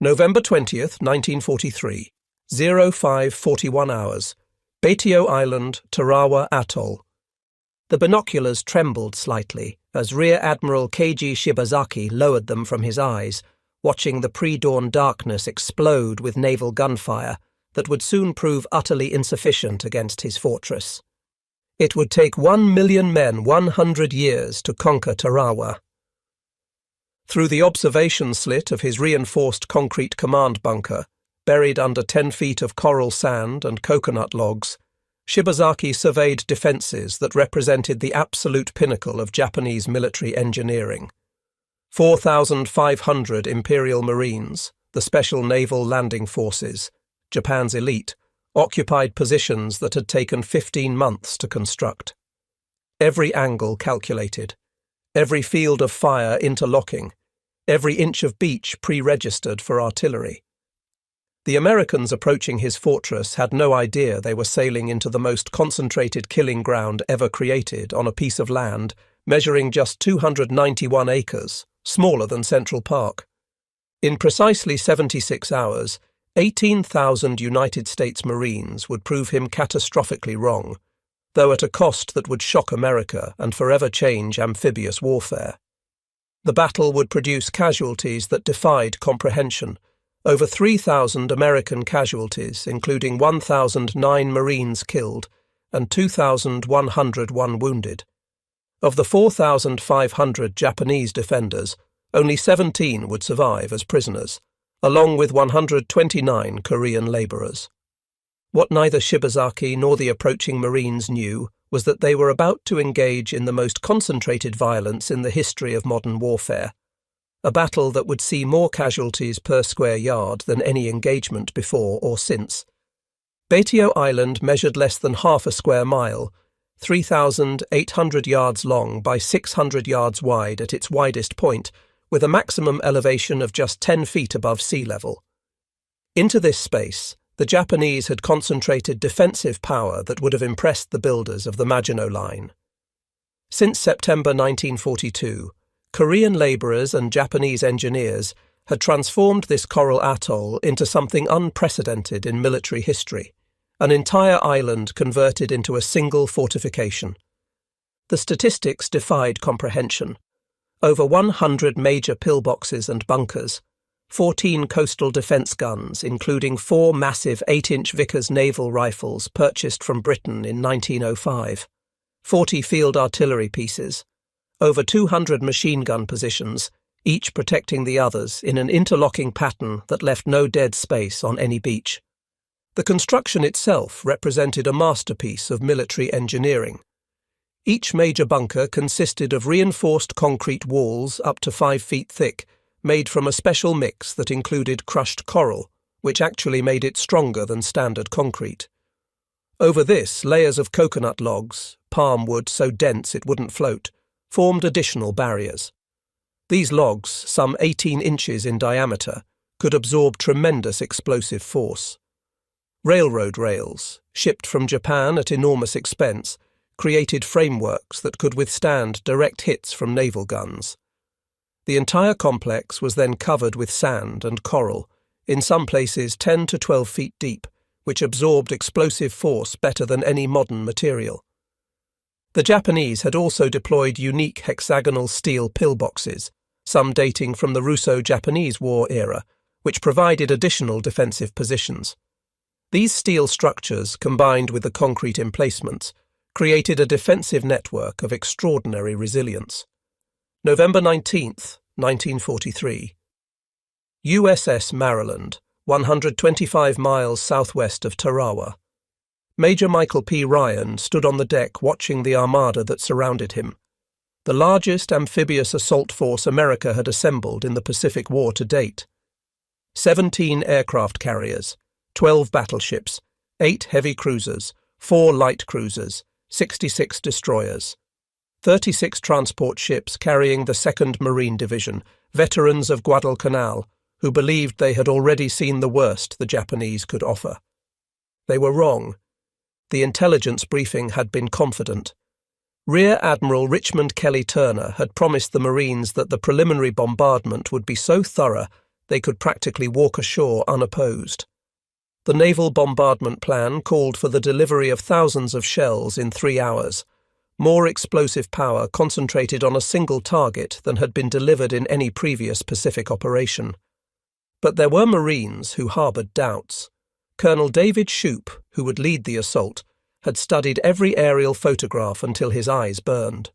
November 20th, 1943, 05:41 hours, Batio Island, Tarawa Atoll. The binoculars trembled slightly as Rear Admiral Keiji Shibazaki lowered them from his eyes, watching the pre-dawn darkness explode with naval gunfire that would soon prove utterly insufficient against his fortress. It would take 1 million men 100 years to conquer Tarawa. Through the observation slit of his reinforced concrete command bunker, buried under 10 feet of coral sand and coconut logs, Shibazaki surveyed defences that represented the absolute pinnacle of Japanese military engineering. 4,500 Imperial Marines, the Special Naval Landing Forces, Japan's elite, occupied positions that had taken 15 months to construct. Every angle calculated, every field of fire interlocking, every inch of beach pre-registered for artillery. The Americans approaching his fortress had no idea they were sailing into the most concentrated killing ground ever created on a piece of land measuring just 291 acres, smaller than Central Park. In precisely 76 hours, 18,000 United States Marines would prove him catastrophically wrong, though at a cost that would shock America and forever change amphibious warfare. The battle would produce casualties that defied comprehension. Over 3,000 American casualties, including 1,009 Marines killed and 2,101 wounded. Of the 4,500 Japanese defenders, only 17 would survive as prisoners, along with 129 Korean labourers. What neither Shibazaki nor the approaching Marines knew was that they were about to engage in the most concentrated violence in the history of modern warfare, a battle that would see more casualties per square yard than any engagement before or since. Batio Island measured less than half a square mile, 3,800 yards long by 600 yards wide at its widest point, with a maximum elevation of just 10 feet above sea level. Into this space, the Japanese had concentrated defensive power that would have impressed the builders of the Maginot Line. Since September 1942, Korean labourers and Japanese engineers had transformed this coral atoll into something unprecedented in military history, an entire island converted into a single fortification. The statistics defied comprehension. Over 100 major pillboxes and bunkers, 14 coastal defence guns, including 4 massive 8-inch Vickers naval rifles purchased from Britain in 1905, 40 field artillery pieces, over 200 machine gun positions, each protecting the others in an interlocking pattern that left no dead space on any beach. The construction itself represented a masterpiece of military engineering. Each major bunker consisted of reinforced concrete walls up to 5 feet thick, made from a special mix that included crushed coral, which actually made it stronger than standard concrete. Over this, layers of coconut logs, palm wood so dense it wouldn't float, formed additional barriers. These logs, some 18 inches in diameter, could absorb tremendous explosive force. Railroad rails, shipped from Japan at enormous expense, created frameworks that could withstand direct hits from naval guns. The entire complex was then covered with sand and coral, in some places 10 to 12 feet deep, which absorbed explosive force better than any modern material. The Japanese had also deployed unique hexagonal steel pillboxes, some dating from the Russo-Japanese War era, which provided additional defensive positions. These steel structures, combined with the concrete emplacements, created a defensive network of extraordinary resilience. November 19th, 1943. USS Maryland, 125 miles southwest of Tarawa. Major Michael P. Ryan stood on the deck watching the armada that surrounded him, the largest amphibious assault force America had assembled in the Pacific War to date. 17 aircraft carriers, 12 battleships, 8 heavy cruisers, 4 light cruisers, 66 destroyers, 36 transport ships carrying the 2nd Marine Division, veterans of Guadalcanal, who believed they had already seen the worst the Japanese could offer. They were wrong. The intelligence briefing had been confident. Rear Admiral Richmond Kelly Turner had promised the Marines that the preliminary bombardment would be so thorough they could practically walk ashore unopposed. The naval bombardment plan called for the delivery of thousands of shells in 3 hours, more explosive power concentrated on a single target than had been delivered in any previous Pacific operation. But there were Marines who harboured doubts. Colonel David Shoup, who would lead the assault, had studied every aerial photograph until his eyes burned.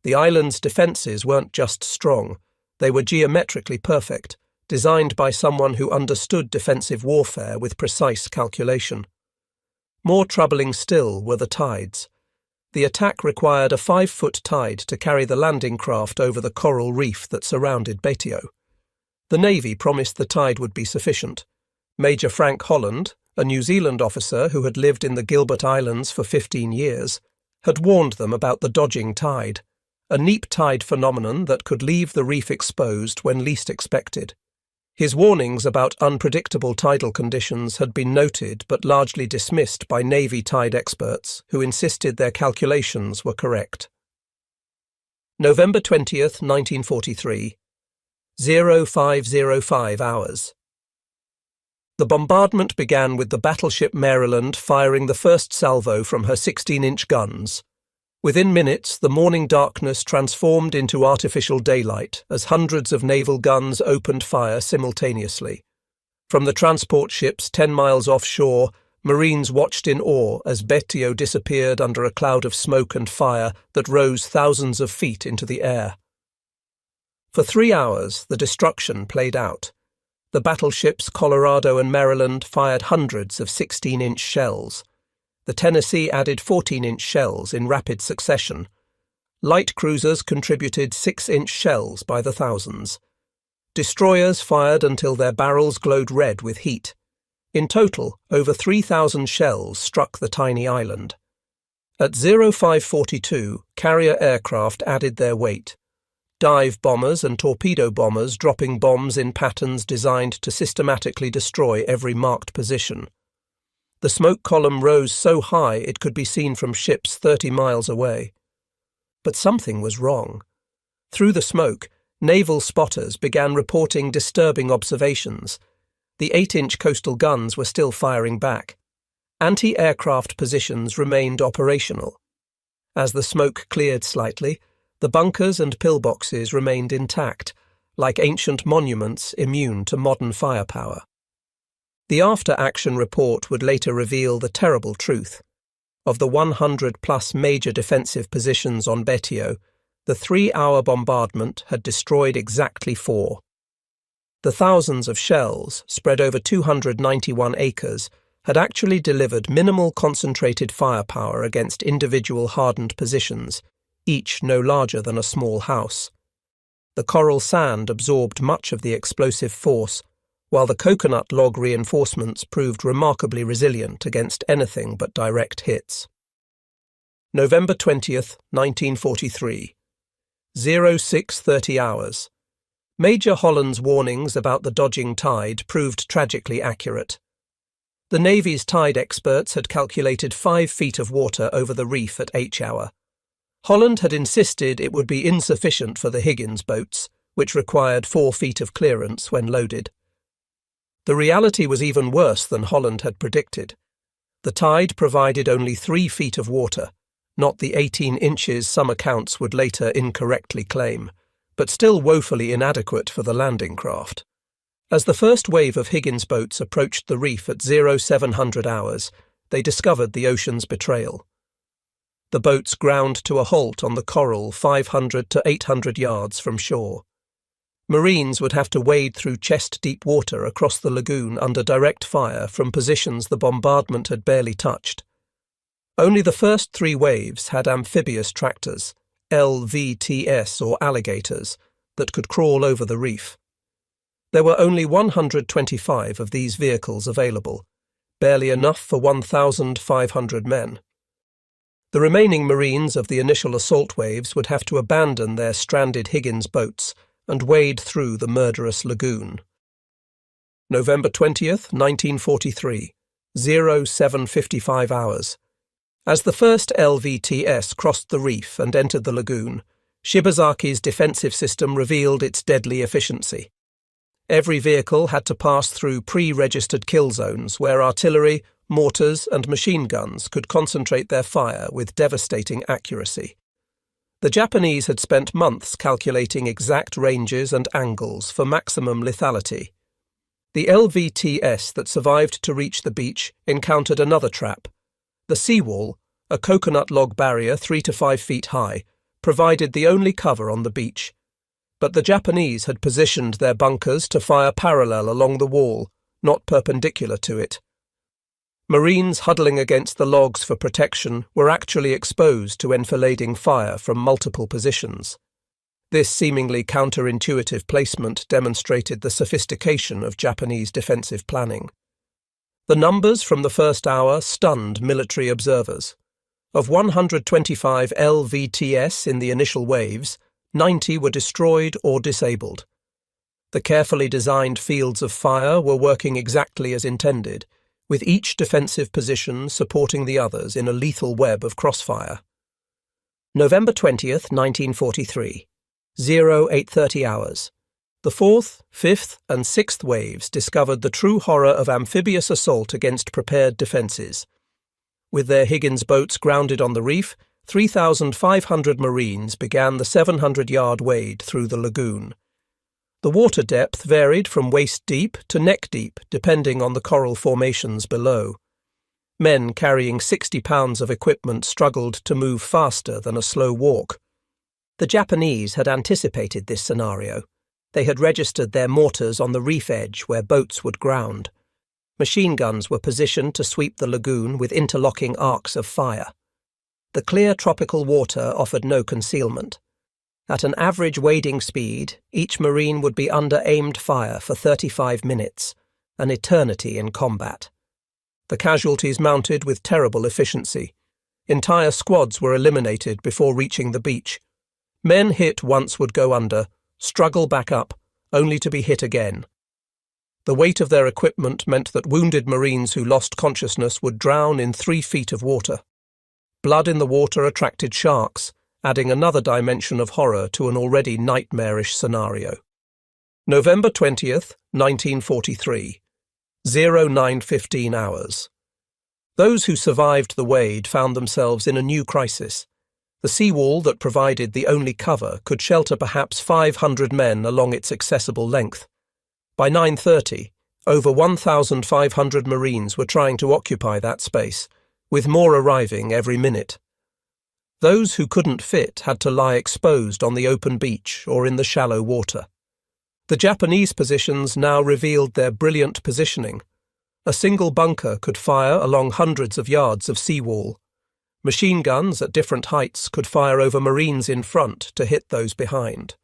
The island's defences weren't just strong, they were geometrically perfect, designed by someone who understood defensive warfare with precise calculation. More troubling still were the tides. The attack required a 5-foot tide to carry the landing craft over the coral reef that surrounded Betio. The Navy promised the tide would be sufficient. Major Frank Holland, a New Zealand officer who had lived in the Gilbert Islands for 15 years, had warned them about the dodging tide, a neap tide phenomenon that could leave the reef exposed when least expected. His warnings about unpredictable tidal conditions had been noted but largely dismissed by Navy tide experts who insisted their calculations were correct. November 20th, 1943, 0505 hours. The bombardment began with the battleship Maryland firing the first salvo from her 16-inch guns. Within minutes, the morning darkness transformed into artificial daylight as hundreds of naval guns opened fire simultaneously. From the transport ships 10 miles offshore, Marines watched in awe as Betio disappeared under a cloud of smoke and fire that rose thousands of feet into the air. For 3 hours, the destruction played out. The battleships Colorado and Maryland fired hundreds of 16-inch shells. The Tennessee added 14-inch shells in rapid succession. Light cruisers contributed 6-inch shells by the thousands. Destroyers fired until their barrels glowed red with heat. In total, over 3,000 shells struck the tiny island. At 0542, carrier aircraft added their weight. Dive bombers and torpedo bombers dropping bombs in patterns designed to systematically destroy every marked position. The smoke column rose so high it could be seen from ships 30 miles away. But something was wrong. Through the smoke, naval spotters began reporting disturbing observations. The 8-inch coastal guns were still firing back. Anti-aircraft positions remained operational. As the smoke cleared slightly, the bunkers and pillboxes remained intact, like ancient monuments immune to modern firepower. The after-action report would later reveal the terrible truth. Of the 100-plus major defensive positions on Betio, the 3-hour bombardment had destroyed exactly 4. The thousands of shells, spread over 291 acres, had actually delivered minimal concentrated firepower against individual hardened positions, each no larger than a small house. The coral sand absorbed much of the explosive force, while the coconut log reinforcements proved remarkably resilient against anything but direct hits. November 20th, 1943. 0630 hours. Major Holland's warnings about the dodging tide proved tragically accurate. The Navy's tide experts had calculated 5 feet of water over the reef at H-hour. Holland had insisted it would be insufficient for the Higgins boats, which required 4 feet of clearance when loaded. The reality was even worse than Holland had predicted. The tide provided only 3 feet of water, not the 18 inches some accounts would later incorrectly claim, but still woefully inadequate for the landing craft. As the first wave of Higgins boats approached the reef at 0700 hours, they discovered the ocean's betrayal. The boats ground to a halt on the coral 500 to 800 yards from shore. Marines would have to wade through chest-deep water across the lagoon under direct fire from positions the bombardment had barely touched. Only the first 3 waves had amphibious tractors, LVTS or alligators, that could crawl over the reef. There were only 125 of these vehicles available, barely enough for 1,500 men. The remaining Marines of the initial assault waves would have to abandon their stranded Higgins boats and wade through the murderous lagoon. November 20th, 1943, 0755 hours. As the first LVTS crossed the reef and entered the lagoon, Shibazaki's defensive system revealed its deadly efficiency. Every vehicle had to pass through pre-registered kill zones where artillery, mortars and machine guns could concentrate their fire with devastating accuracy. The Japanese had spent months calculating exact ranges and angles for maximum lethality. The LVTS that survived to reach the beach encountered another trap. The seawall, a coconut log barrier 3 to 5 feet high, provided the only cover on the beach. But the Japanese had positioned their bunkers to fire parallel along the wall, not perpendicular to it. Marines huddling against the logs for protection were actually exposed to enfilading fire from multiple positions. This seemingly counterintuitive placement demonstrated the sophistication of Japanese defensive planning. The numbers from the first hour stunned military observers. Of 125 LVTS in the initial waves, 90 were destroyed or disabled. The carefully designed fields of fire were working exactly as intended, with each defensive position supporting the others in a lethal web of crossfire. November 20th, 1943. 0830 hours. The 4th, 5th and 6th waves discovered the true horror of amphibious assault against prepared defences. With their Higgins boats grounded on the reef, 3,500 Marines began the 700-yard wade through the lagoon. The water depth varied from waist-deep to neck-deep, depending on the coral formations below. Men carrying 60 pounds of equipment struggled to move faster than a slow walk. The Japanese had anticipated this scenario. They had registered their mortars on the reef edge where boats would ground. Machine guns were positioned to sweep the lagoon with interlocking arcs of fire. The clear tropical water offered no concealment. At an average wading speed, each Marine would be under aimed fire for 35 minutes, an eternity in combat. The casualties mounted with terrible efficiency. Entire squads were eliminated before reaching the beach. Men hit once would go under, struggle back up, only to be hit again. The weight of their equipment meant that wounded Marines who lost consciousness would drown in 3 feet of water. Blood in the water attracted sharks, adding another dimension of horror to an already nightmarish scenario. November 20th, 1943. 0915 hours. Those who survived the wade found themselves in a new crisis. The seawall that provided the only cover could shelter perhaps 500 men along its accessible length. By 9:30, over 1,500 Marines were trying to occupy that space, with more arriving every minute. Those who couldn't fit had to lie exposed on the open beach or in the shallow water. The Japanese positions now revealed their brilliant positioning. A single bunker could fire along hundreds of yards of seawall. Machine guns at different heights could fire over Marines in front to hit those behind.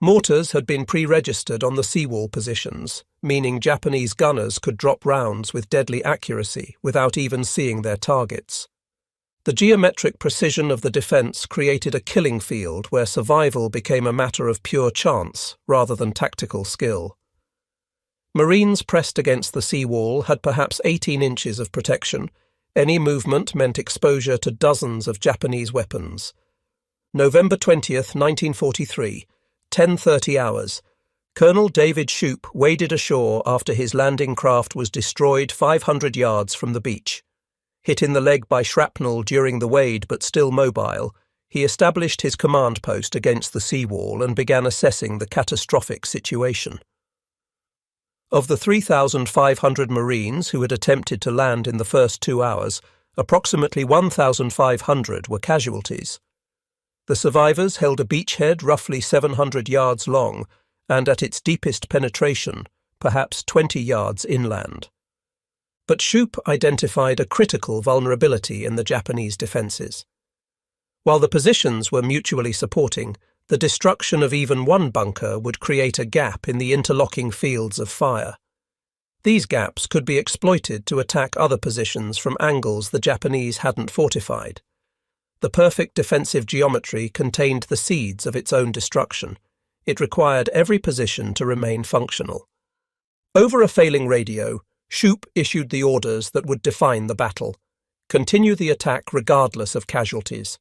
Mortars had been pre-registered on the seawall positions, meaning Japanese gunners could drop rounds with deadly accuracy without even seeing their targets. The geometric precision of the defence created a killing field where survival became a matter of pure chance rather than tactical skill. Marines pressed against the seawall had perhaps 18 inches of protection. Any movement meant exposure to dozens of Japanese weapons. November 20th, 1943. 10:30 hours. Colonel David Shoup waded ashore after his landing craft was destroyed 500 yards from the beach. Hit in the leg by shrapnel during the wade but still mobile, he established his command post against the seawall and began assessing the catastrophic situation. Of the 3,500 Marines who had attempted to land in the first 2 hours, approximately 1,500 were casualties. The survivors held a beachhead roughly 700 yards long and at its deepest penetration, perhaps 20 yards inland. But Shoup identified a critical vulnerability in the Japanese defences. While the positions were mutually supporting, the destruction of even one bunker would create a gap in the interlocking fields of fire. These gaps could be exploited to attack other positions from angles the Japanese hadn't fortified. The perfect defensive geometry contained the seeds of its own destruction. It required every position to remain functional. Over a failing radio, Shoup issued the orders that would define the battle. Continue the attack regardless of casualties.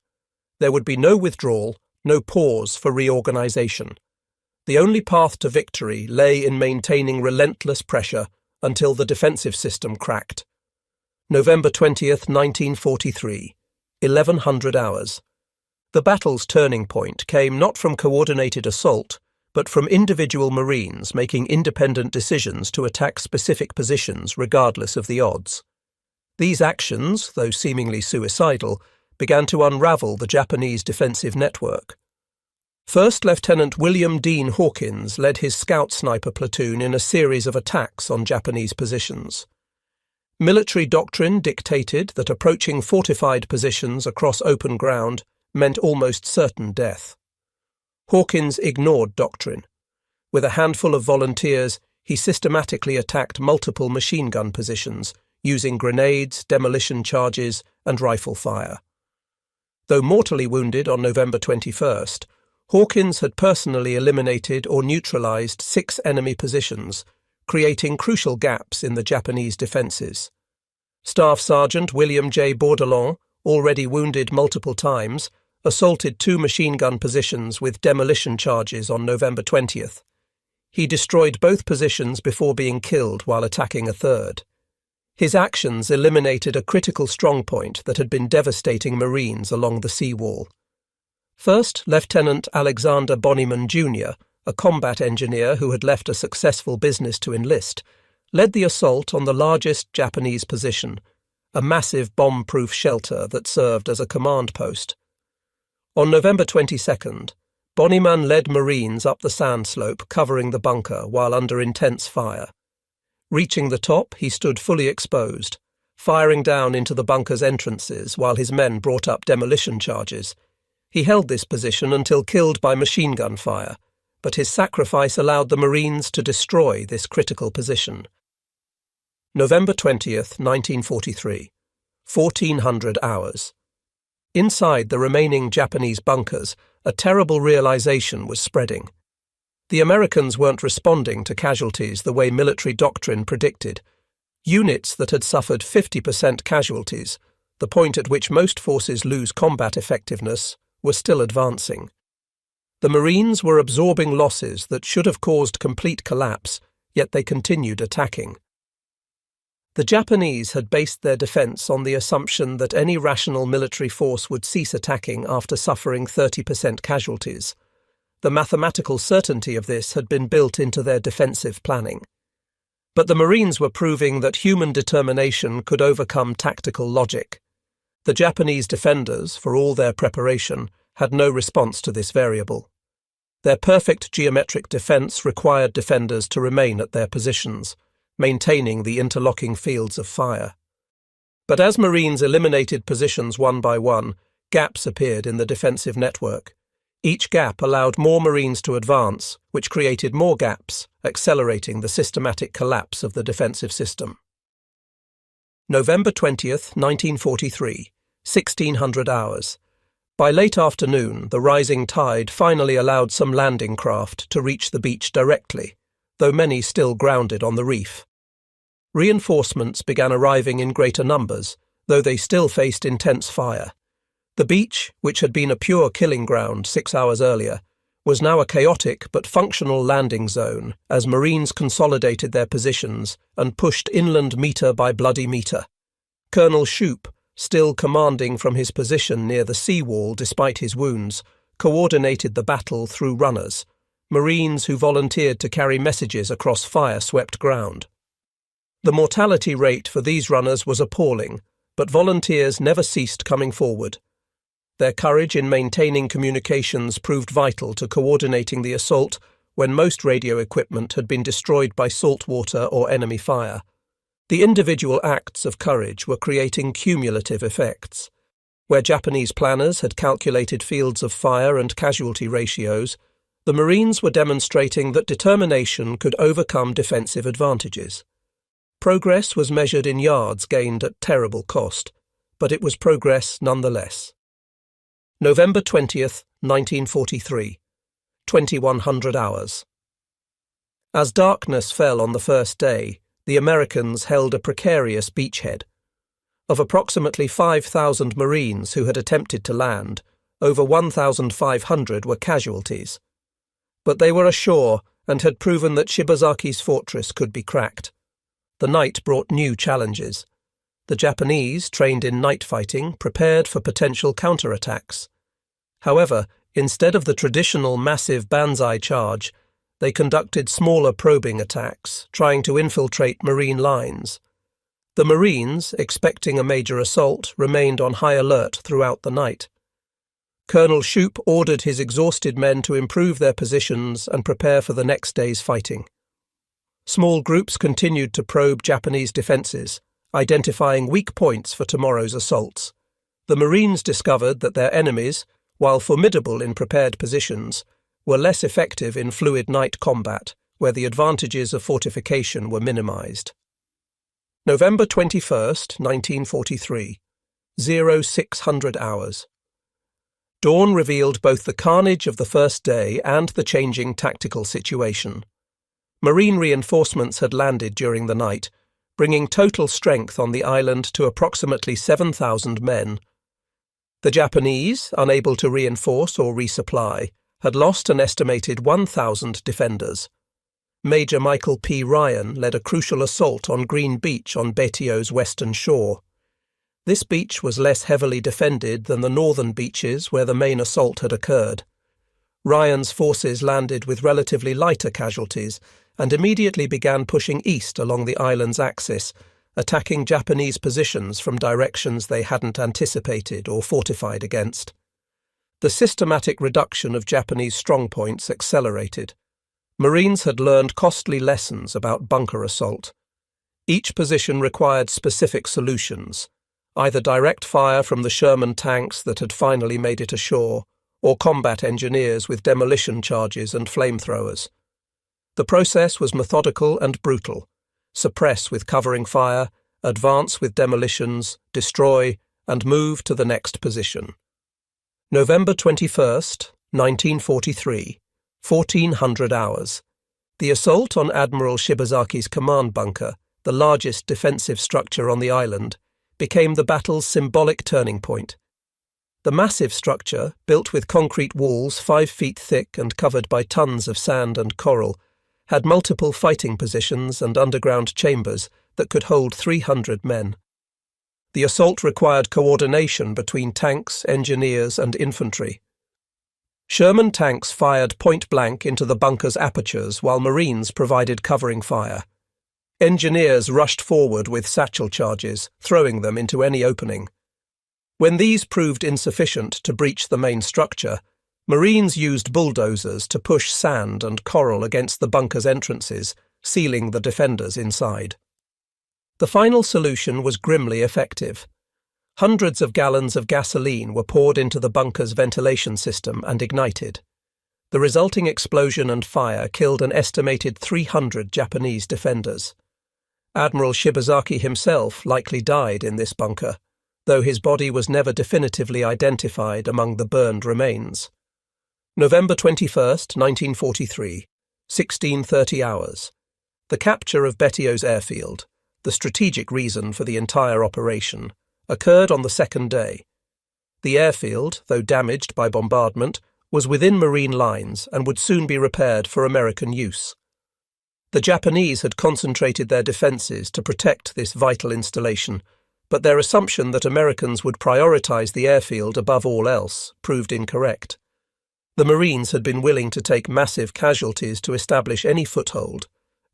There would be no withdrawal, no pause for reorganization. The only path to victory lay in maintaining relentless pressure until the defensive system cracked. November 20th, 1943, 1100 hours. The battle's turning point came not from coordinated assault, but from individual Marines making independent decisions to attack specific positions regardless of the odds. These actions, though seemingly suicidal, began to unravel the Japanese defensive network. First Lieutenant William Dean Hawkins led his scout sniper platoon in a series of attacks on Japanese positions. Military doctrine dictated that approaching fortified positions across open ground meant almost certain death. Hawkins ignored doctrine. With a handful of volunteers, he systematically attacked multiple machine gun positions, using grenades, demolition charges, and rifle fire. Though mortally wounded on November 21st, Hawkins had personally eliminated or neutralized 6 enemy positions, creating crucial gaps in the Japanese defenses. Staff Sergeant William J. Bourdillon, already wounded multiple times, assaulted 2 machine gun positions with demolition charges on November 20th. He destroyed both positions before being killed while attacking a third. His actions eliminated a critical strongpoint that had been devastating Marines along the seawall. First Lieutenant Alexander Bonnyman Jr., a combat engineer who had left a successful business to enlist, led the assault on the largest Japanese position, a massive bomb-proof shelter that served as a command post. On November 22nd, Bonnyman led Marines up the sand slope covering the bunker while under intense fire. Reaching the top, he stood fully exposed, firing down into the bunker's entrances while his men brought up demolition charges. He held this position until killed by machine gun fire, but his sacrifice allowed the Marines to destroy this critical position. November 20th, 1943, 1400 hours. Inside the remaining Japanese bunkers, a terrible realization was spreading. The Americans weren't responding to casualties the way military doctrine predicted. Units that had suffered 50% casualties, the point at which most forces lose combat effectiveness, were still advancing. The Marines were absorbing losses that should have caused complete collapse, yet they continued attacking. The Japanese had based their defense on the assumption that any rational military force would cease attacking after suffering 30% casualties. The mathematical certainty of this had been built into their defensive planning. But the Marines were proving that human determination could overcome tactical logic. The Japanese defenders, for all their preparation, had no response to this variable. Their perfect geometric defense required defenders to remain at their positions, maintaining the interlocking fields of fire. But as Marines eliminated positions one by one, gaps appeared in the defensive network. Each gap allowed more Marines to advance, which created more gaps, accelerating the systematic collapse of the defensive system. November 20th, 1943, 1600 hours. By late afternoon, the rising tide finally allowed some landing craft to reach the beach directly, though many still grounded on the reef. Reinforcements began arriving in greater numbers, though they still faced intense fire. The beach, which had been a pure killing ground 6 hours earlier, was now a chaotic but functional landing zone as Marines consolidated their positions and pushed inland metre by bloody metre. Colonel Shoup, still commanding from his position near the seawall despite his wounds, coordinated the battle through runners, Marines who volunteered to carry messages across fire-swept ground. The mortality rate for these runners was appalling, but volunteers never ceased coming forward. Their courage in maintaining communications proved vital to coordinating the assault when most radio equipment had been destroyed by salt water or enemy fire. The individual acts of courage were creating cumulative effects. Where Japanese planners had calculated fields of fire and casualty ratios, the Marines were demonstrating that determination could overcome defensive advantages. Progress was measured in yards gained at terrible cost, but it was progress nonetheless. November 20th, 1943, 2100 hours. As darkness fell on the first day, the Americans held a precarious beachhead. Of approximately 5,000 Marines who had attempted to land, over 1,500 were casualties. but they were ashore and had proven that Shibazaki's fortress could be cracked. The night brought new challenges. The Japanese, trained in night fighting, prepared for potential counterattacks. However, instead of the traditional massive banzai charge, they conducted smaller probing attacks, trying to infiltrate marine lines. The Marines, expecting a major assault, remained on high alert throughout the night. Colonel Shoup ordered his exhausted men to improve their positions and prepare for the next day's fighting. Small groups continued to probe Japanese defences, identifying weak points for tomorrow's assaults. The Marines discovered that their enemies, while formidable in prepared positions, were less effective in fluid night combat, where the advantages of fortification were minimised. November 21st, 1943. 0600 hours. Dawn revealed both the carnage of the first day and the changing tactical situation. Marine reinforcements had landed during the night, bringing total strength on the island to approximately 7,000 men. The Japanese, unable to reinforce or resupply, had lost an estimated 1,000 defenders. Major Michael P. Ryan led a crucial assault on Green Beach on Betio's western shore. This beach was less heavily defended than the northern beaches where the main assault had occurred. Ryan's forces landed with relatively lighter casualties and immediately began pushing east along the island's axis, attacking Japanese positions from directions they hadn't anticipated or fortified against. The systematic reduction of Japanese strongpoints accelerated. Marines had learned costly lessons about bunker assault. Each position required specific solutions, either direct fire from the Sherman tanks that had finally made it ashore, or combat engineers with demolition charges and flamethrowers. The process was methodical and brutal: suppress with covering fire, advance with demolitions, destroy, and move to the next position. November 21st, 1943, 1400 hours. The assault on Admiral Shibazaki's command bunker, the largest defensive structure on the island, became the battle's symbolic turning point. The massive structure, built with concrete walls 5 feet thick and covered by tons of sand and coral, had multiple fighting positions and underground chambers that could hold 300 men. The assault required coordination between tanks, engineers, and infantry. Sherman tanks fired point-blank into the bunker's apertures while Marines provided covering fire. Engineers rushed forward with satchel charges, throwing them into any opening. When these proved insufficient to breach the main structure, Marines used bulldozers to push sand and coral against the bunker's entrances, sealing the defenders inside. The final solution was grimly effective. Hundreds of gallons of gasoline were poured into the bunker's ventilation system and ignited. The resulting explosion and fire killed an estimated 300 Japanese defenders. Admiral Shibazaki himself likely died in this bunker, though his body was never definitively identified among the burned remains. November 21st, 1943, 1630 hours. The capture of Betio's airfield, the strategic reason for the entire operation, occurred on the second day. The airfield, though damaged by bombardment, was within Marine lines and would soon be repaired for American use. The Japanese had concentrated their defences to protect this vital installation, but their assumption that Americans would prioritise the airfield above all else proved incorrect. The Marines had been willing to take massive casualties to establish any foothold,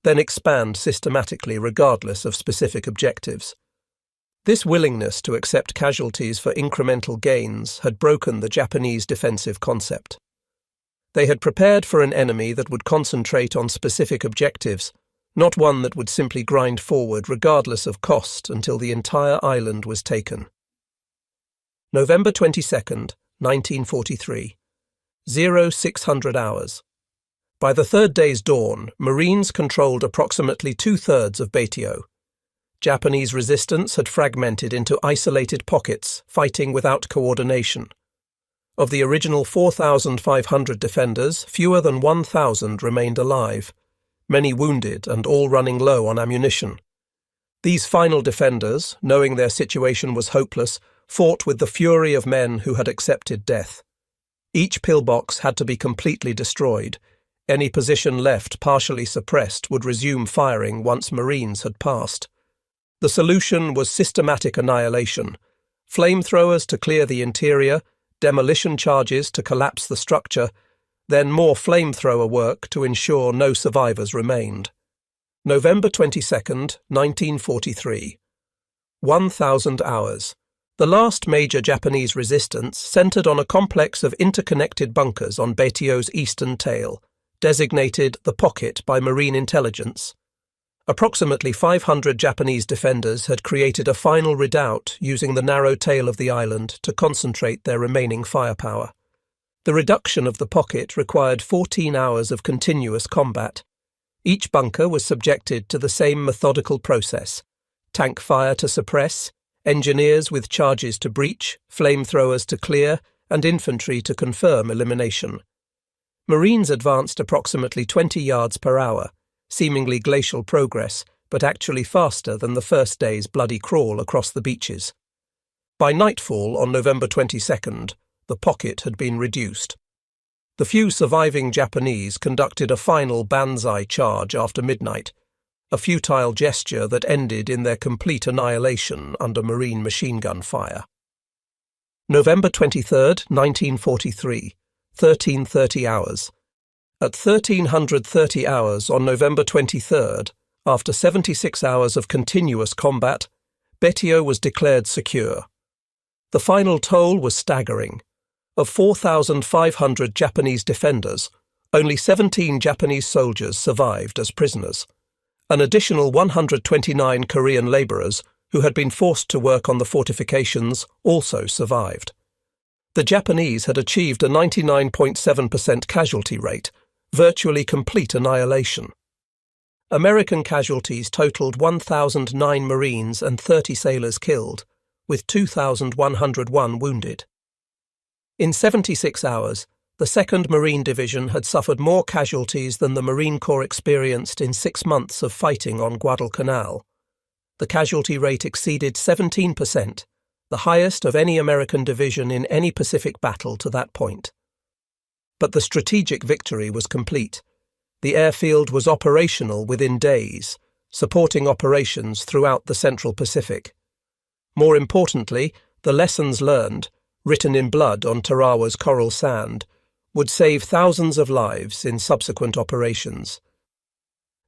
then expand systematically regardless of specific objectives. This willingness to accept casualties for incremental gains had broken the Japanese defensive concept. They had prepared for an enemy that would concentrate on specific objectives, not one that would simply grind forward regardless of cost until the entire island was taken. November 22nd, 1943. 0600 hours. By the third day's dawn, Marines controlled approximately 2/3 of Betio. Japanese resistance had fragmented into isolated pockets, fighting without coordination. Of the original 4,500 defenders, fewer than 1,000 remained alive, many wounded and all running low on ammunition. These final defenders, knowing their situation was hopeless, fought with the fury of men who had accepted death. Each pillbox had to be completely destroyed, Any position left partially suppressed would resume firing once Marines had passed. The solution was systematic annihilation: flamethrowers to clear the interior, demolition charges to collapse the structure, then more flamethrower work to ensure no survivors remained. November 22, 1943. 1,000 hours. The last major Japanese resistance centered on a complex of interconnected bunkers on Baitio's eastern tail, designated the Pocket by Marine intelligence. Approximately 500 Japanese defenders had created a final redoubt using the narrow tail of the island to concentrate their remaining firepower. The reduction of the Pocket required 14 hours of continuous combat. Each bunker was subjected to the same methodical process: tank fire to suppress, engineers with charges to breach, flamethrowers to clear, and infantry to confirm elimination. Marines advanced approximately 20 yards per hour, seemingly glacial progress, but actually faster than the first day's bloody crawl across the beaches. By nightfall on November 22nd, the Pocket had been reduced. The few surviving Japanese conducted a final banzai charge after midnight, a futile gesture that ended in their complete annihilation under Marine machine gun fire. November 23, 1943, 13:30 hours. At 1330 hours on November 23rd, after 76 hours of continuous combat, Baitio was declared secure. The final toll was staggering. Of 4,500 Japanese defenders, only 17 Japanese soldiers survived as prisoners. An additional 129 Korean labourers, who had been forced to work on the fortifications, also survived. The Japanese had achieved a 99.7% casualty rate, virtually complete annihilation. American casualties totalled 1,009 Marines and 30 sailors killed, with 2,101 wounded. In 76 hours, the 2nd Marine Division had suffered more casualties than the Marine Corps experienced in 6 months of fighting on Guadalcanal. The casualty rate exceeded 17%, the highest of any American division in any Pacific battle to that point. But the strategic victory was complete. The airfield was operational within days, supporting operations throughout the Central Pacific. More importantly, the lessons learned, written in blood on Tarawa's coral sand, would save thousands of lives in subsequent operations.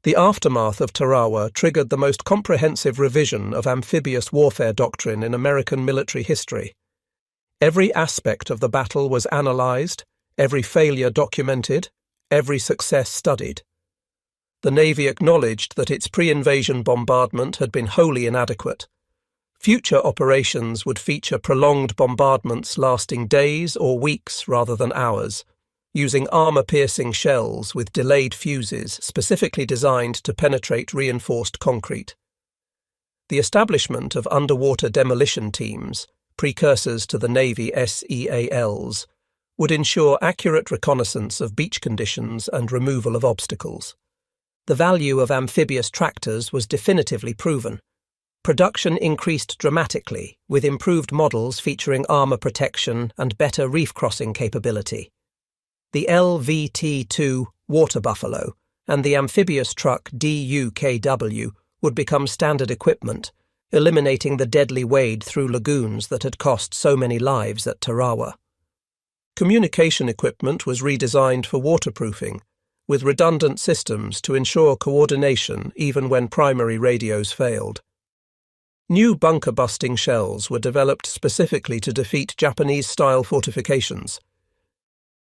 The aftermath of Tarawa triggered the most comprehensive revision of amphibious warfare doctrine in American military history. Every aspect of the battle was analysed, every failure documented, every success studied. The Navy acknowledged that its pre-invasion bombardment had been wholly inadequate. Future operations would feature prolonged bombardments lasting days or weeks rather than hours, using armour-piercing shells with delayed fuses specifically designed to penetrate reinforced concrete. The establishment of underwater demolition teams, precursors to the Navy SEALs, would ensure accurate reconnaissance of beach conditions and removal of obstacles. The value of amphibious tractors was definitively proven. Production increased dramatically, with improved models featuring armour protection and better reef crossing capability. The LVT-2 Water Buffalo and the amphibious truck DUKW would become standard equipment, eliminating the deadly wade through lagoons that had cost so many lives at Tarawa. Communication equipment was redesigned for waterproofing, with redundant systems to ensure coordination even when primary radios failed. New bunker-busting shells were developed specifically to defeat Japanese-style fortifications.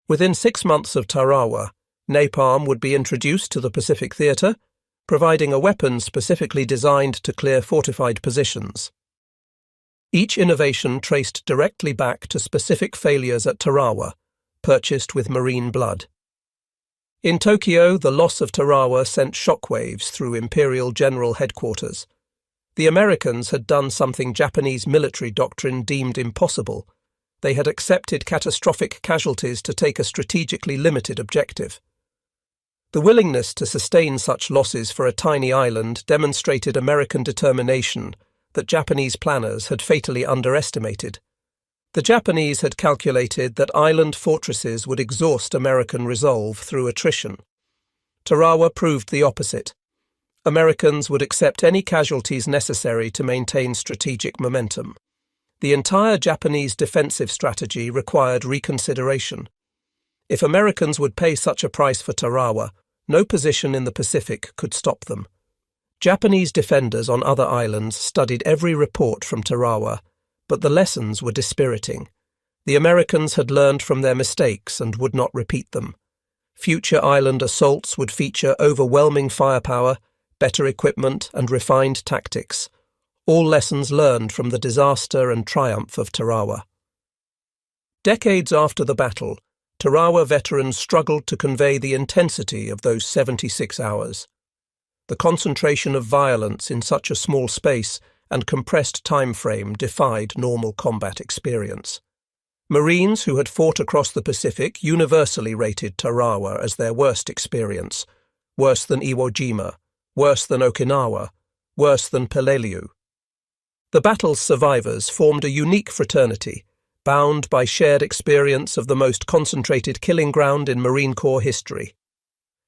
Within 6 months of Tarawa, napalm would be introduced to the Pacific Theatre, providing a weapon specifically designed to clear fortified positions. Each innovation traced directly back to specific failures at Tarawa, purchased with Marine blood. In Tokyo, the loss of Tarawa sent shockwaves through Imperial General Headquarters. The Americans had done something Japanese military doctrine deemed impossible. They had accepted catastrophic casualties to take a strategically limited objective. The willingness to sustain such losses for a tiny island demonstrated American determination that Japanese planners had fatally underestimated. The Japanese had calculated that island fortresses would exhaust American resolve through attrition. Tarawa proved the opposite. Americans would accept any casualties necessary to maintain strategic momentum. The entire Japanese defensive strategy required reconsideration. If Americans would pay such a price for Tarawa, no position in the Pacific could stop them. Japanese defenders on other islands studied every report from Tarawa, but the lessons were dispiriting. The Americans had learned from their mistakes and would not repeat them. Future island assaults would feature overwhelming firepower, better equipment, and refined tactics, all lessons learned from the disaster and triumph of Tarawa. Decades after the battle, Tarawa veterans struggled to convey the intensity of those 76 hours. The concentration of violence in such a small space and compressed time frame defied normal combat experience. Marines who had fought across the Pacific universally rated Tarawa as their worst experience, worse than Iwo Jima, worse than Okinawa, worse than Peleliu. The battle's survivors formed a unique fraternity, bound by shared experience of the most concentrated killing ground in Marine Corps history.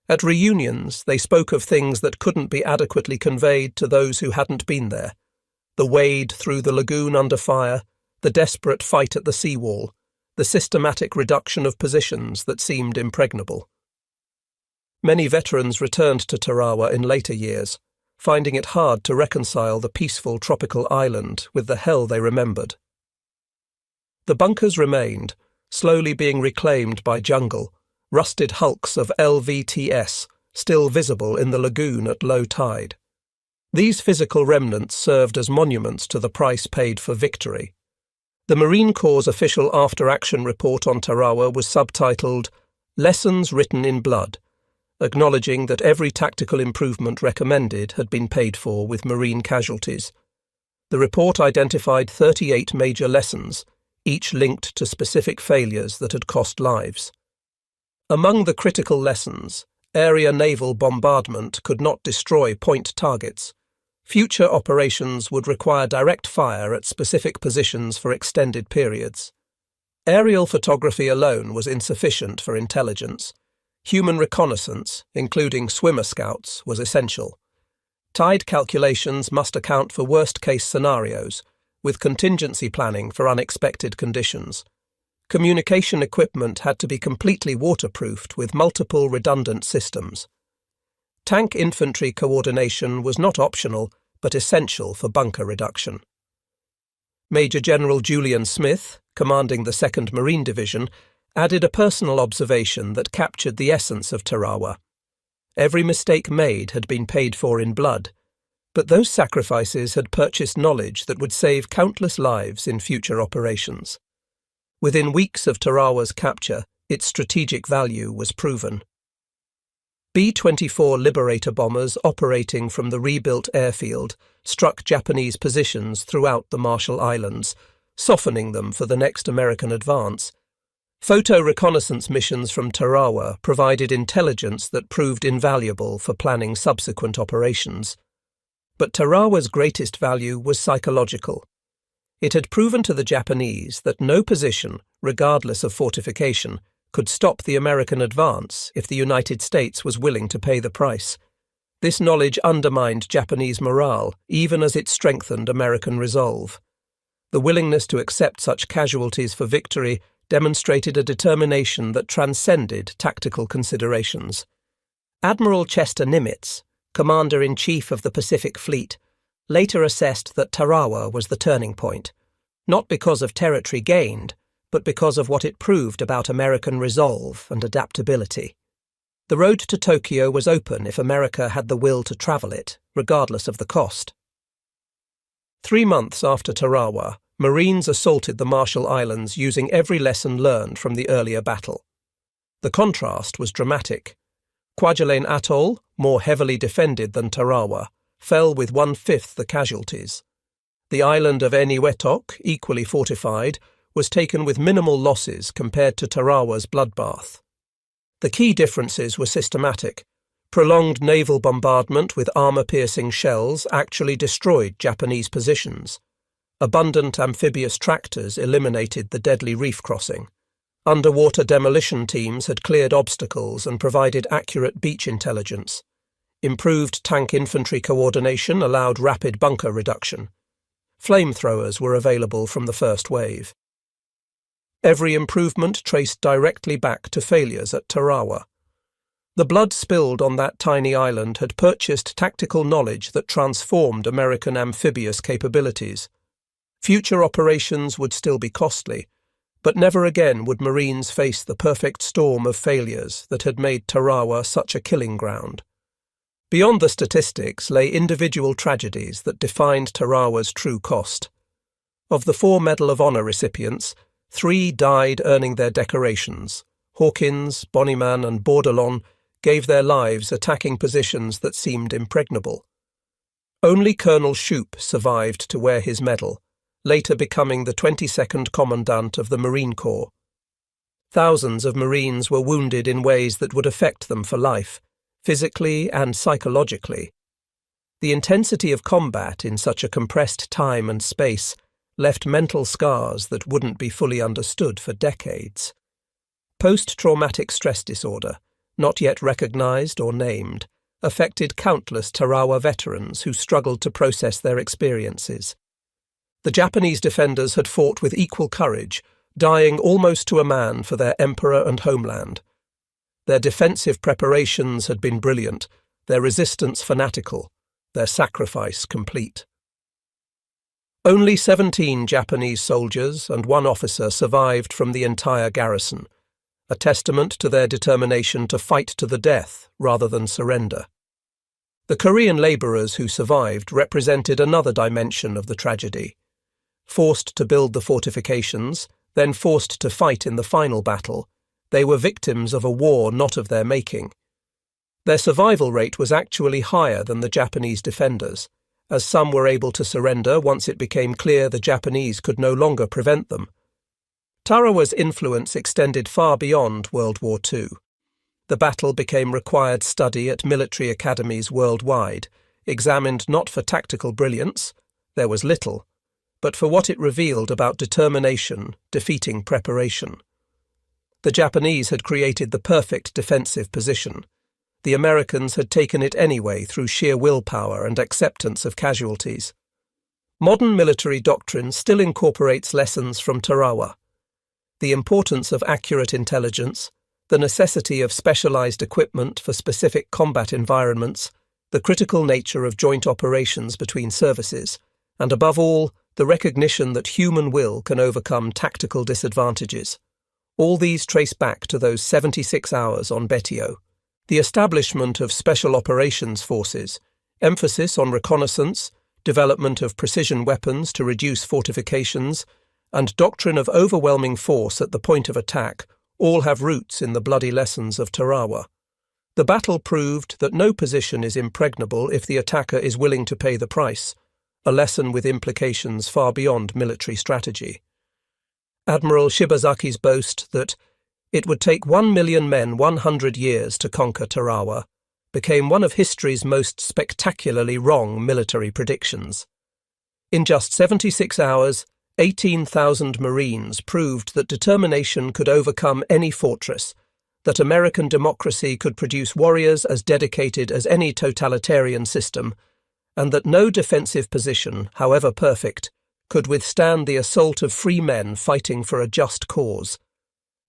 At reunions, they spoke of things that couldn't be adequately conveyed to those who hadn't been there. The wade through the lagoon under fire, the desperate fight at the seawall, the systematic reduction of positions that seemed impregnable. Many veterans returned to Tarawa in later years, finding it hard to reconcile the peaceful tropical island with the hell they remembered. The bunkers remained, slowly being reclaimed by jungle, rusted hulks of LVTS still visible in the lagoon at low tide. These physical remnants served as monuments to the price paid for victory. The Marine Corps' official after-action report on Tarawa was subtitled "Lessons Written in Blood," acknowledging that every tactical improvement recommended had been paid for with Marine casualties. The report identified 38 major lessons, each linked to specific failures that had cost lives. Among the critical lessons, area naval bombardment could not destroy point targets. Future operations would require direct fire at specific positions for extended periods. Aerial photography alone was insufficient for intelligence. Human reconnaissance, including swimmer scouts, was essential. Tide calculations must account for worst-case scenarios, with contingency planning for unexpected conditions. Communication equipment had to be completely waterproofed with multiple redundant systems. Tank infantry coordination was not optional, but essential for bunker reduction. Major General Julian Smith, commanding the 2nd Marine Division, added a personal observation that captured the essence of Tarawa. Every mistake made had been paid for in blood, but those sacrifices had purchased knowledge that would save countless lives in future operations. Within weeks of Tarawa's capture, its strategic value was proven. B-24 Liberator bombers operating from the rebuilt airfield struck Japanese positions throughout the Marshall Islands, softening them for the next American advance. Photo reconnaissance missions from Tarawa provided intelligence that proved invaluable for planning subsequent operations. But Tarawa's greatest value was psychological. It had proven to the Japanese that no position, regardless of fortification, could stop the American advance if the United States was willing to pay the price. This knowledge undermined Japanese morale, even as it strengthened American resolve. The willingness to accept such casualties for victory demonstrated a determination that transcended tactical considerations. Admiral Chester Nimitz, Commander-in-Chief of the Pacific Fleet, later assessed that Tarawa was the turning point, not because of territory gained, but because of what it proved about American resolve and adaptability. The road to Tokyo was open if America had the will to travel it, regardless of the cost. 3 months after Tarawa, Marines assaulted the Marshall Islands using every lesson learned from the earlier battle. The contrast was dramatic. Kwajalein Atoll, more heavily defended than Tarawa, fell with 1/5 the casualties. The island of Eniwetok, equally fortified, was taken with minimal losses compared to Tarawa's bloodbath. The key differences were systematic. Prolonged naval bombardment with armor-piercing shells actually destroyed Japanese positions. Abundant amphibious tractors eliminated the deadly reef crossing. Underwater demolition teams had cleared obstacles and provided accurate beach intelligence. Improved tank infantry coordination allowed rapid bunker reduction. Flamethrowers were available from the first wave. Every improvement traced directly back to failures at Tarawa. The blood spilled on that tiny island had purchased tactical knowledge that transformed American amphibious capabilities. Future operations would still be costly, but never again would Marines face the perfect storm of failures that had made Tarawa such a killing ground. Beyond the statistics lay individual tragedies that defined Tarawa's true cost. Of the 4 Medal of Honor recipients, 3 died earning their decorations. Hawkins, Bonnyman and Bordelon gave their lives attacking positions that seemed impregnable. Only Colonel Shoup survived to wear his medal, later becoming the 22nd Commandant of the Marine Corps. Thousands of Marines were wounded in ways that would affect them for life, physically and psychologically. The intensity of combat in such a compressed time and space left mental scars that wouldn't be fully understood for decades. Post-traumatic stress disorder, not yet recognized or named, affected countless Tarawa veterans who struggled to process their experiences. The Japanese defenders had fought with equal courage, dying almost to a man for their emperor and homeland. Their defensive preparations had been brilliant, their resistance fanatical, their sacrifice complete. Only 17 Japanese soldiers and 1 officer survived from the entire garrison, a testament to their determination to fight to the death rather than surrender. The Korean labourers who survived represented another dimension of the tragedy. Forced to build the fortifications, then forced to fight in the final battle, they were victims of a war not of their making. Their survival rate was actually higher than the Japanese defenders, as some were able to surrender once it became clear the Japanese could no longer prevent them. Tarawa's influence extended far beyond World War II. The battle became required study at military academies worldwide, examined not for tactical brilliance, there was little, but for what it revealed about determination, defeating preparation. The Japanese had created the perfect defensive position. The Americans had taken it anyway through sheer willpower and acceptance of casualties. Modern military doctrine still incorporates lessons from Tarawa. The importance of accurate intelligence, the necessity of specialized equipment for specific combat environments, the critical nature of joint operations between services, and above all, the recognition that human will can overcome tactical disadvantages. All these trace back to those 76 hours on Betio. The establishment of Special Operations Forces, emphasis on reconnaissance, development of precision weapons to reduce fortifications, and doctrine of overwhelming force at the point of attack all have roots in the bloody lessons of Tarawa. The battle proved that no position is impregnable if the attacker is willing to pay the price, a lesson with implications far beyond military strategy. Admiral Shibazaki's boast that it would take 1 million men 100 years to conquer Tarawa became one of history's most spectacularly wrong military predictions. In just 76 hours, 18,000 Marines proved that determination could overcome any fortress, that American democracy could produce warriors as dedicated as any totalitarian system, and that no defensive position, however perfect, could withstand the assault of free men fighting for a just cause.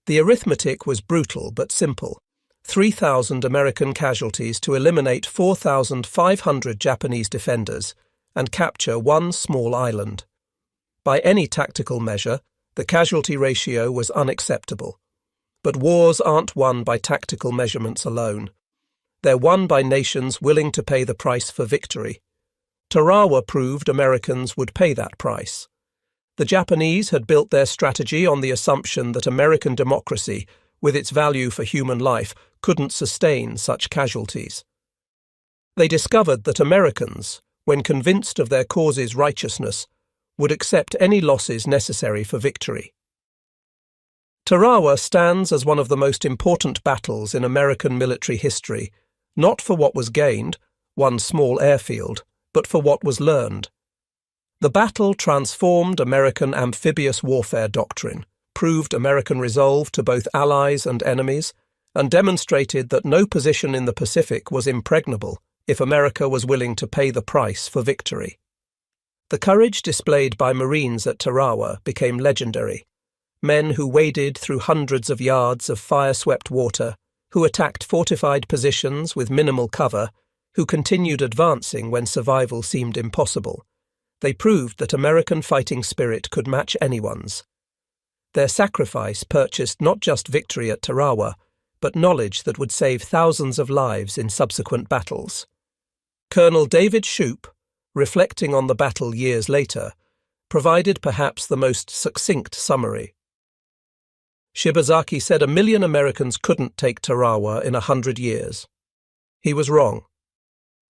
The arithmetic was brutal but simple. 3,000 American casualties to eliminate 4,500 Japanese defenders and capture 1 small island. By any tactical measure, the casualty ratio was unacceptable. But wars aren't won by tactical measurements alone. They're won by nations willing to pay the price for victory. Tarawa proved Americans would pay that price. The Japanese had built their strategy on the assumption that American democracy, with its value for human life, couldn't sustain such casualties. They discovered that Americans, when convinced of their cause's righteousness, would accept any losses necessary for victory. Tarawa stands as one of the most important battles in American military history, not for what was gained, 1 small airfield, but for what was learned. The battle transformed American amphibious warfare doctrine, proved American resolve to both allies and enemies, and demonstrated that no position in the Pacific was impregnable if America was willing to pay the price for victory. The courage displayed by Marines at Tarawa became legendary. Men who waded through hundreds of yards of fire-swept water, who attacked fortified positions with minimal cover, who continued advancing when survival seemed impossible. They proved that American fighting spirit could match anyone's. Their sacrifice purchased not just victory at Tarawa, but knowledge that would save thousands of lives in subsequent battles. Colonel David Shoup, reflecting on the battle years later, provided perhaps the most succinct summary. Shibazaki said 1 million Americans couldn't take Tarawa in 100 years. He was wrong.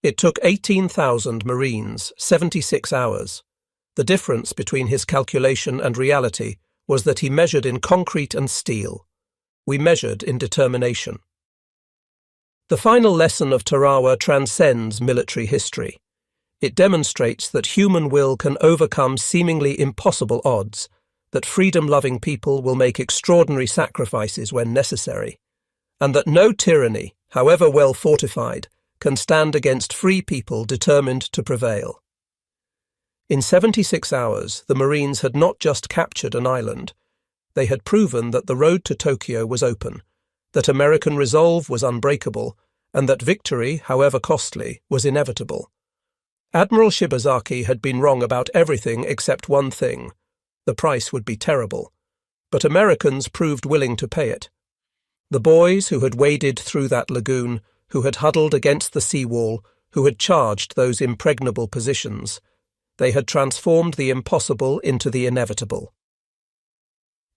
It took 18,000 Marines 76 hours. The difference between his calculation and reality was that he measured in concrete and steel. We measured in determination. The final lesson of Tarawa transcends military history. It demonstrates that human will can overcome seemingly impossible odds, that freedom-loving people will make extraordinary sacrifices when necessary, and that no tyranny, however well fortified, can stand against free people determined to prevail. In 76 hours, the Marines had not just captured an island. They had proven that the road to Tokyo was open, that American resolve was unbreakable, and that victory, however costly, was inevitable. Admiral Shibazaki had been wrong about everything except one thing. The price would be terrible. But Americans proved willing to pay it. The boys who had waded through that lagoon, who had huddled against the seawall, who had charged those impregnable positions, they had transformed the impossible into the inevitable.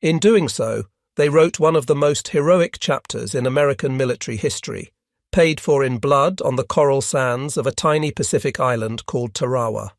In doing so, they wrote one of the most heroic chapters in American military history, paid for in blood on the coral sands of a tiny Pacific island called Tarawa.